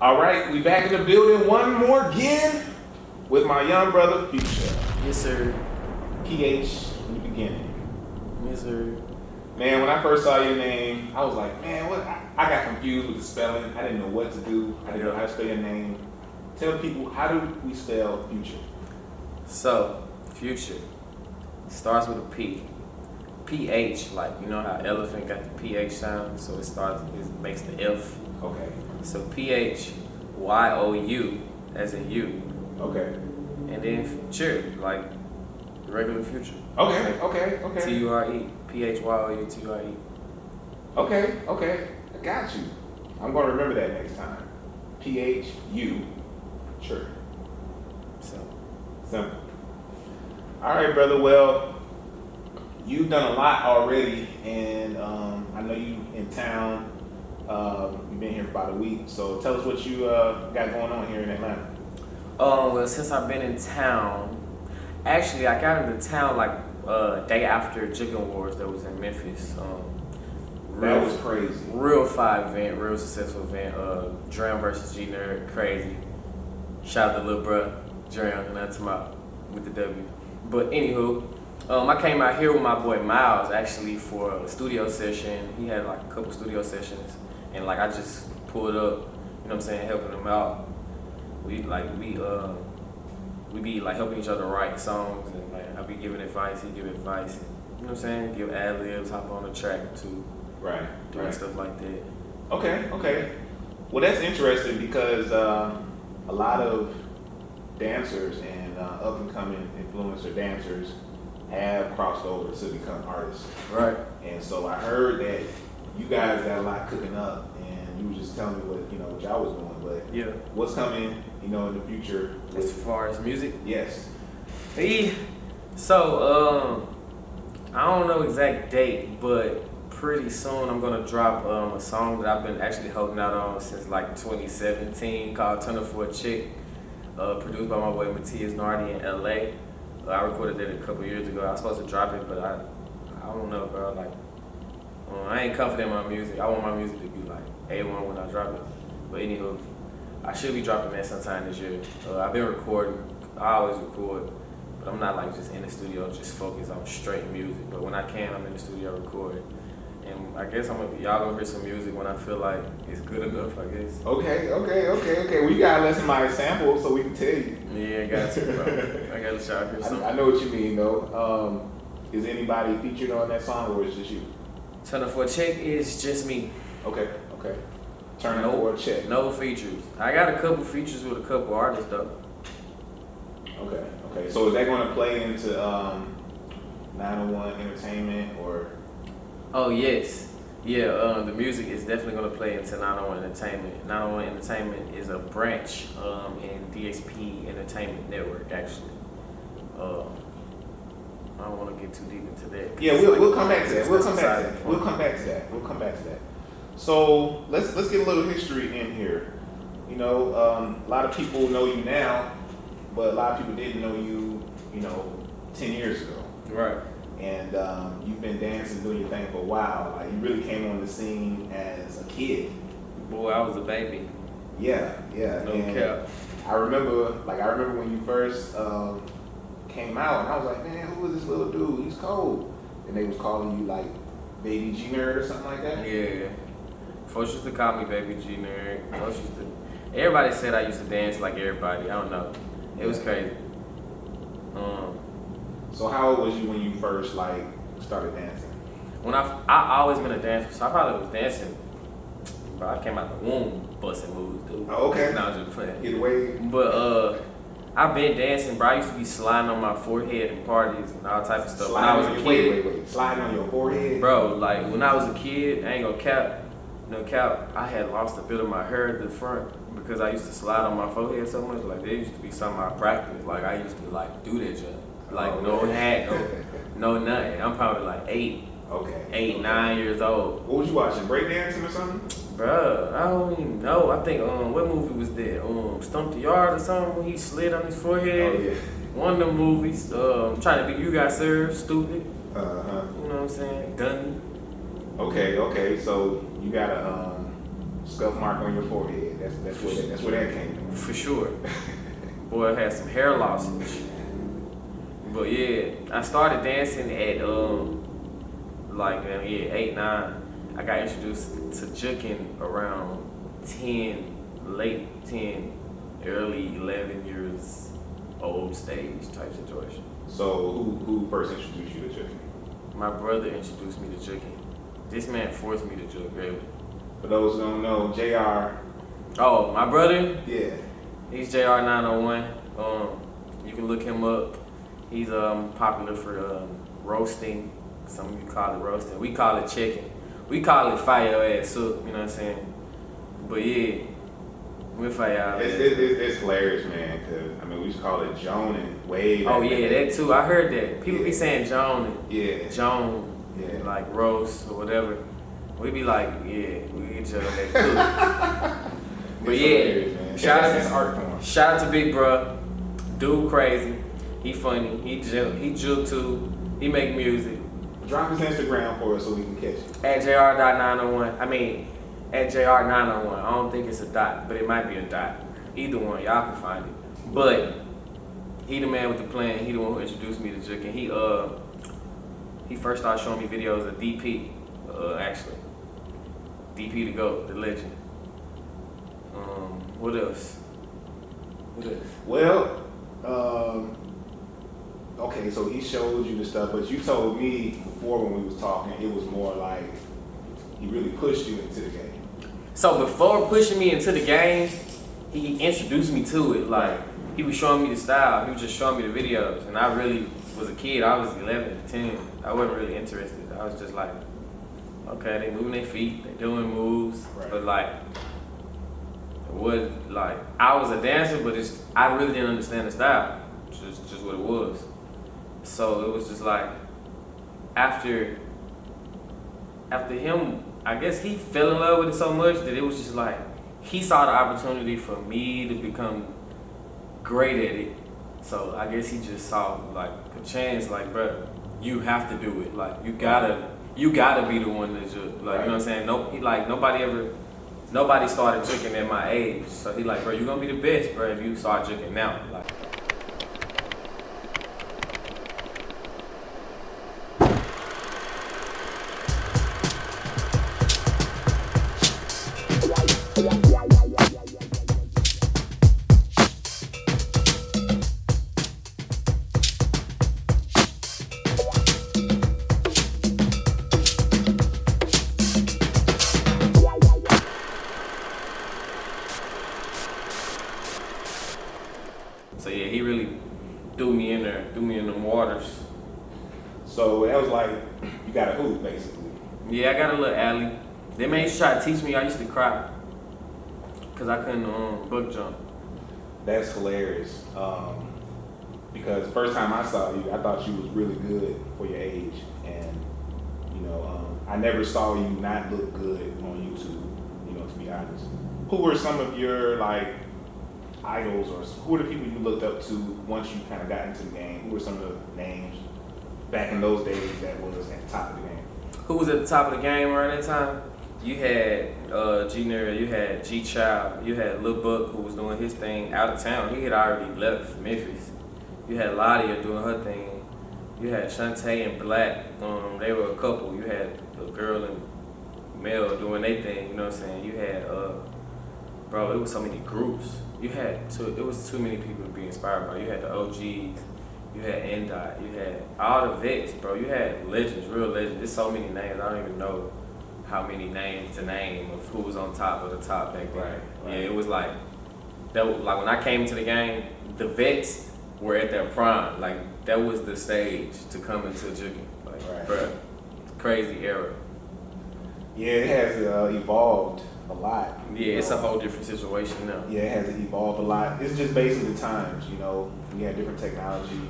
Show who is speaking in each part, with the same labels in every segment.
Speaker 1: All right, we back in the building one more again with my young brother, Phyouture.
Speaker 2: Yes, sir.
Speaker 1: PH in the beginning.
Speaker 2: Yes, sir.
Speaker 1: Man, when I first saw your name, I was like, man, what? I got confused with the spelling. I didn't know what to do. I didn't know how to spell your name. Tell people, how do we spell Phyouture?
Speaker 2: So, Phyouture starts with a P. PH, like, you know how elephant got the PH sound? So it makes the F.
Speaker 1: Okay.
Speaker 2: So PHYOU as in you.
Speaker 1: Okay.
Speaker 2: And then Future, like the regular future.
Speaker 1: Okay.
Speaker 2: TURE. PHYOU.
Speaker 1: Okay. I got you. I'm going to remember that next time. PHU. Sure. Simple. All right, brother. Well, you've done a lot already, and I know you in town. You've been here for about a week, so tell us what you got going on here in Atlanta.
Speaker 2: Well, since I've been in town, actually I got into town like day after Jookin Wars that was in Memphis.
Speaker 1: That was crazy.
Speaker 2: Real fire event, real successful event. Dram versus G Nerd, crazy. Shout out to little bruh, Dram, that's my with the W. But anywho, I came out here with my boy Miles actually for a studio session. He had like a couple studio sessions, and like I just pulled up, you know what I'm saying, helping him out. We be like helping each other write songs, and like I be giving advice, he give advice, and, you know what I'm saying, give ad libs, hop on the track too, doing stuff like that.
Speaker 1: Okay. Well, that's interesting because a lot of dancers and up and coming influencer dancers have crossed over to become artists.
Speaker 2: Right.
Speaker 1: And so I heard that you guys got a lot cooking up, and you were just telling me what y'all was doing. But
Speaker 2: Yeah.
Speaker 1: what's coming, in the future?
Speaker 2: As far as music?
Speaker 1: Yes.
Speaker 2: So, I don't know exact date, but pretty soon I'm gonna drop a song that I've been actually holding out on since like 2017 called Turn Up For A Chick, produced by my boy Matthias Nardi in LA. I recorded it a couple years ago. I was supposed to drop it, but I don't know, bro. Like, I ain't confident in my music. I want my music to be like A1 when I drop it. But anywho, I should be dropping that sometime this year. I've been recording. I always record, but I'm not like just in the studio just focused on straight music. But when I can, I'm in the studio recording. And I guess y'all gonna hear some music when I feel like it's good enough, I guess.
Speaker 1: Okay. Well, you gotta let somebody sample so we can tell you.
Speaker 2: Yeah, I got to, bro. I gotta shout here something.
Speaker 1: I know what you mean, though. Is anybody featured on that song, or is it just you?
Speaker 2: Turn Up For A Check is just me.
Speaker 1: Okay. Turn Up For A Check.
Speaker 2: No features. I got a couple features with a couple artists, though.
Speaker 1: Okay. So is that going to play into 901 Entertainment or?
Speaker 2: Oh yes, yeah. The music is definitely gonna play into 901 Entertainment. 901 Entertainment is a branch in DSP Entertainment Network, actually. I don't want to get too deep into that.
Speaker 1: Yeah, we'll come back to that. We'll come back to that. So let's get a little history in here. A lot of people know you now, but a lot of people didn't know you, 10 years ago.
Speaker 2: Right.
Speaker 1: And you've been dancing, doing your thing for a while. Like, you really came on the scene as a kid.
Speaker 2: Boy, I was a baby.
Speaker 1: Yeah.
Speaker 2: No cap.
Speaker 1: I remember when you first came out, and I was like, man, who is this little dude? He's cold. And they was calling you like Baby G Nerd or something like that.
Speaker 2: Yeah. Folks used to call me Baby G Nerd. Everybody said I used to dance like everybody. I don't know. It was crazy.
Speaker 1: So how old was you when you first started dancing?
Speaker 2: When I always been a dancer, so I probably was dancing. But I came out the womb busting moves, dude.
Speaker 1: Oh, okay.
Speaker 2: No, I was just playing.
Speaker 1: Get away.
Speaker 2: But I've been dancing, bro. I used to be sliding on my forehead in parties and all type of stuff. When I was a kid.
Speaker 1: Wait. Sliding on your forehead?
Speaker 2: Bro, like when I was a kid, I ain't gonna cap. No cap. I had lost a bit of my hair at the front because I used to slide on my forehead so much. Like, there used to be something I practiced. Like, I used to do that junk. Like, no hat, no nothing. I'm probably like 8, 9 years old.
Speaker 1: What was you watching? Breakdancing or something?
Speaker 2: Bruh, I don't even know. I think, what movie was that? Stump the Yard or something when he slid on his forehead.
Speaker 1: Oh, yeah.
Speaker 2: One of them movies. Trying to be You Got Served, stupid.
Speaker 1: Uh-huh.
Speaker 2: You know what I'm saying? Gunny.
Speaker 1: Okay. So you got a scuff mark on your forehead. That's where that came from.
Speaker 2: For sure. Boy, I had some hair lossage. But yeah, I started dancing at 8, 9. I got introduced to Jookin around 10, late 10, early 11 years old stage type situation.
Speaker 1: So who first introduced you to Jookin?
Speaker 2: My brother introduced me to Jookin. This man forced me to juke, really.
Speaker 1: For those who don't know, JR.
Speaker 2: Oh, my brother?
Speaker 1: Yeah.
Speaker 2: He's JR901. You can look him up. He's popular for roasting. Some of you call it roasting. We call it chicken. We call it fire your ass up, you know what I'm saying? But yeah, we're fire y'all.
Speaker 1: It's hilarious, man, because I mean, we used to call it Joning way back.
Speaker 2: Oh yeah, that too. I heard that. People be saying Joning.
Speaker 1: Yeah.
Speaker 2: Joan.
Speaker 1: Yeah.
Speaker 2: Like roast or whatever. We be like, yeah, we get each other that cool. But yeah, shout out to Big Bruh. Dude crazy. He funny. He juke too. He make music.
Speaker 1: Drop his Instagram for us so we can catch it.
Speaker 2: At JR.901. I mean, at JR901. I don't think it's a dot, but it might be a dot. Either one, y'all can find it. But he the man with the plan. He the one who introduced me to Jookin. He first started showing me videos of DP, actually. DP the GOAT, the legend. What else?
Speaker 1: Well, okay, so he showed you the stuff, but you told me before when we was talking, it was more like he really pushed you into the game.
Speaker 2: So before pushing me into the game, he introduced me to it. Like, he was showing me the style. He was just showing me the videos. And I really was a kid. I was 11, 10. I wasn't really interested. I was just like, okay, they moving their feet, they doing moves.
Speaker 1: Right.
Speaker 2: But like, I was a dancer, but I really didn't understand the style. Just what it was. So it was just like, after him, I guess he fell in love with it so much that it was just like, he saw the opportunity for me to become great at it. So I guess he just saw like a chance, like, bro, you have to do it. Like, you gotta be the one that juke. Like, you know what I'm saying? Nobody started juking at my age. So he like, bro, you gonna be the best, bro, if you start juking now. Like, so yeah, he really threw me in them waters.
Speaker 1: So that was like, you got a hoop, basically.
Speaker 2: Yeah, I got a little alley. They made you try to teach me. I used to cry because I couldn't book jump.
Speaker 1: That's hilarious. Because the first time I saw you, I thought you was really good for your age, and I never saw you not look good on YouTube. To be honest, who were some of your like idols, or who were the people you looked up to once you kind of got into the game? Who were some of the names back in those days that was at the top of the game?
Speaker 2: Who was at the top of the game around that time? You had G-Nerd, you had G-Child, you had Lil Buck, who was doing his thing out of town. He had already left Memphis. You had Ladia doing her thing. You had Shantae and Black. They were a couple. You had a girl and Mel doing their thing. You know what I'm saying? You had bro, it was so many groups. It was too many people to be inspired by. You had the OGs, you had N-Dot, you had all the vets, bro. You had legends, real legends. There's so many names. I don't even know how many names to name of who was on top of the top back then.
Speaker 1: Right.
Speaker 2: Yeah, it was like that. Like when I came into the game, the vets were at their prime. Like that was the stage to come into Jookin. Like,
Speaker 1: right.
Speaker 2: Bro, crazy era.
Speaker 1: Yeah, it has evolved a lot.
Speaker 2: Yeah, it's a whole different situation now.
Speaker 1: Yeah, it has evolved a lot. It's just based on the times, we had different technology.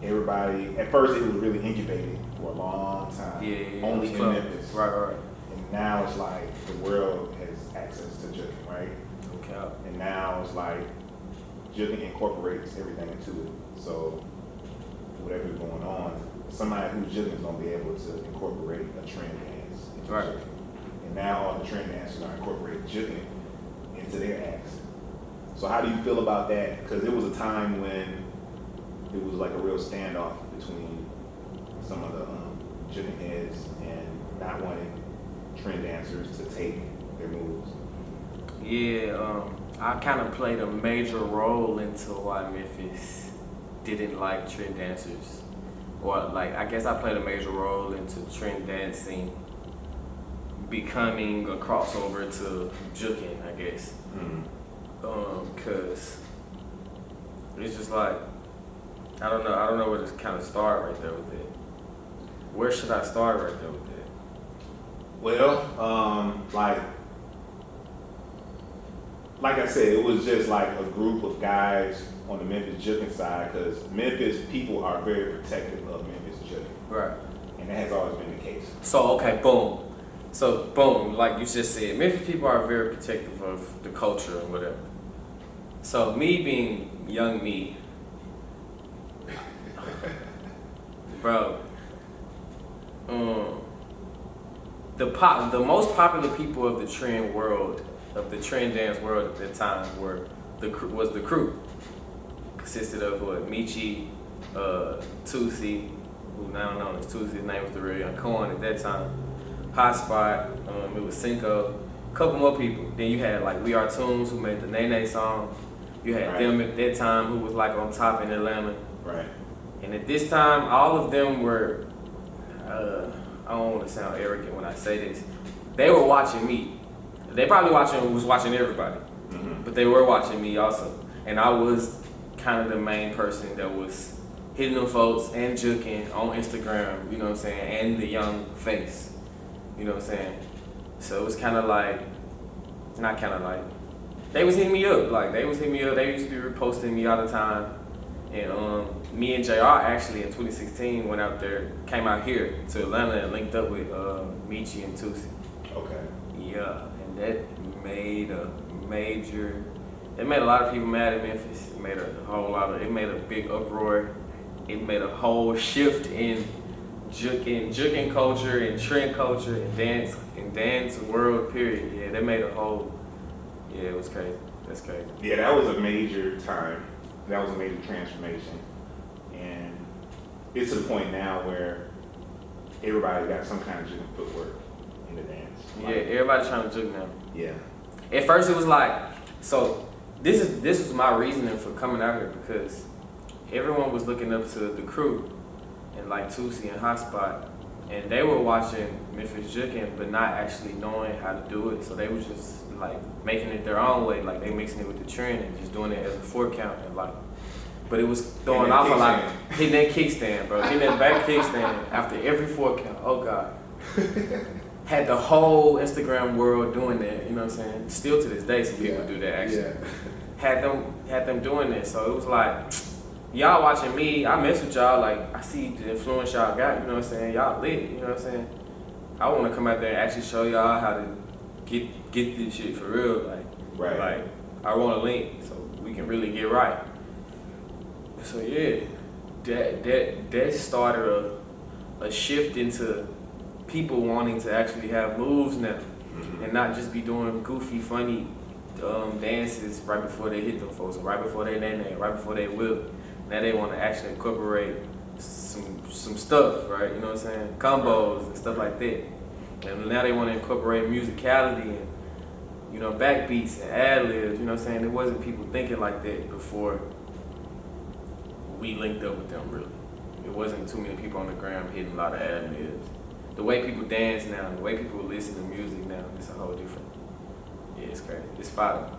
Speaker 1: Everybody, at first it was really incubated for a long time.
Speaker 2: Yeah,
Speaker 1: only in Memphis.
Speaker 2: Right.
Speaker 1: And now it's like the world has access to Jookin, right?
Speaker 2: Okay.
Speaker 1: And now it's like Jookin incorporates everything into it. So whatever's going on, somebody who's Jookin is gonna be able to incorporate a trend dance into
Speaker 2: Right.
Speaker 1: Jookin. And now all the trend dancers are incorporating Jookin into their acts. So how do you feel about that? Because it was a time when it was like a real standoff between some of the Jookin heads and not wanting trend dancers to take their moves.
Speaker 2: Yeah, I kind of played a major role into why Memphis didn't like trend dancers. Or like, I guess I played a major role into trend dancing becoming a crossover to Jookin, I guess. Cause it's just like, I don't know where to kind of start right there with it. Where should I start right there with it?
Speaker 1: Well, like I said, it was just like a group of guys on the Memphis Jookin side, because Memphis people are very protective of Memphis Jookin.
Speaker 2: Right.
Speaker 1: And that has always been the case.
Speaker 2: So, okay, boom. So, boom, like you just said, Memphis people are very protective of the culture and whatever. So, me being young me, bro, the most popular people of the trend world, of the trend dance world at that time was the crew. Consisted of Meechie, Toosi, who now known as Toosi, his name was the real Young Coin at that time. Hotspot, it was Cinco, a couple more people. Then you had like We Are Tunes, who made the Nene song. You had them at that time, who was like on top in Atlanta.
Speaker 1: Right.
Speaker 2: And at this time, all of them were, I don't want to sound arrogant when I say this, they were watching me. They probably was watching everybody, but they were watching me also. And I was kind of the main person that was Hitting Them Folks and Jookin on Instagram, you know what I'm saying, and the young face, you know what I'm saying. So it was kind of like, not kind of like, they was hitting me up, they used to be reposting me all the time. And me and JR actually in 2016 went out there, came out here to Atlanta and linked up with Meechie and Toosi.
Speaker 1: Okay.
Speaker 2: Yeah, and that made a lot of people mad at Memphis. It made a big uproar. It made a whole shift in Jookin culture and trend culture and dance world, period. Yeah, that made it was crazy. That's crazy.
Speaker 1: Yeah, that was a major time. That was a major transformation. And it's to the point now where everybody got some kind of Jookin footwork in the dance.
Speaker 2: Yeah, everybody's trying to Jook now.
Speaker 1: Yeah.
Speaker 2: At first it was like, so this was my reasoning for coming out here, because everyone was looking up to the crew and like Toosi and Hotspot, and they were watching Memphis Jookin but not actually knowing how to do it. So they was just like making it their own way, like they mixing it with the trend and just doing it as a 4-count and like, but it was throwing off a lot. Hitting that kickstand, bro. Hitting that back kickstand after every 4-count. Oh God. Had the whole Instagram world doing that, you know what I'm saying? Still to this day, some people do that actually. Yeah. Had them doing that, so it was like, y'all watching me, I mess with y'all, like I see the influence y'all got, you know what I'm saying? Y'all lit, you know what I'm saying? I want to come out there and actually show y'all how to get this shit for real, like I want to link so we can really get right. So yeah, that started a shift into people wanting to actually have moves now, and not just be doing goofy, funny dances right before they hit them folks, or right before they name, right before they whip. Now they want to actually incorporate some stuff, right? You know what I'm saying? Combos and stuff like that. And now they want to incorporate musicality and, you know, backbeats and ad-libs, you know what I'm saying? There wasn't people thinking like that before we linked up with them, really. It wasn't too many people on the ground hitting a lot of ad-libs. The way people dance now, the way people listen to music now, it's a whole different, yeah, it's crazy. It's fire.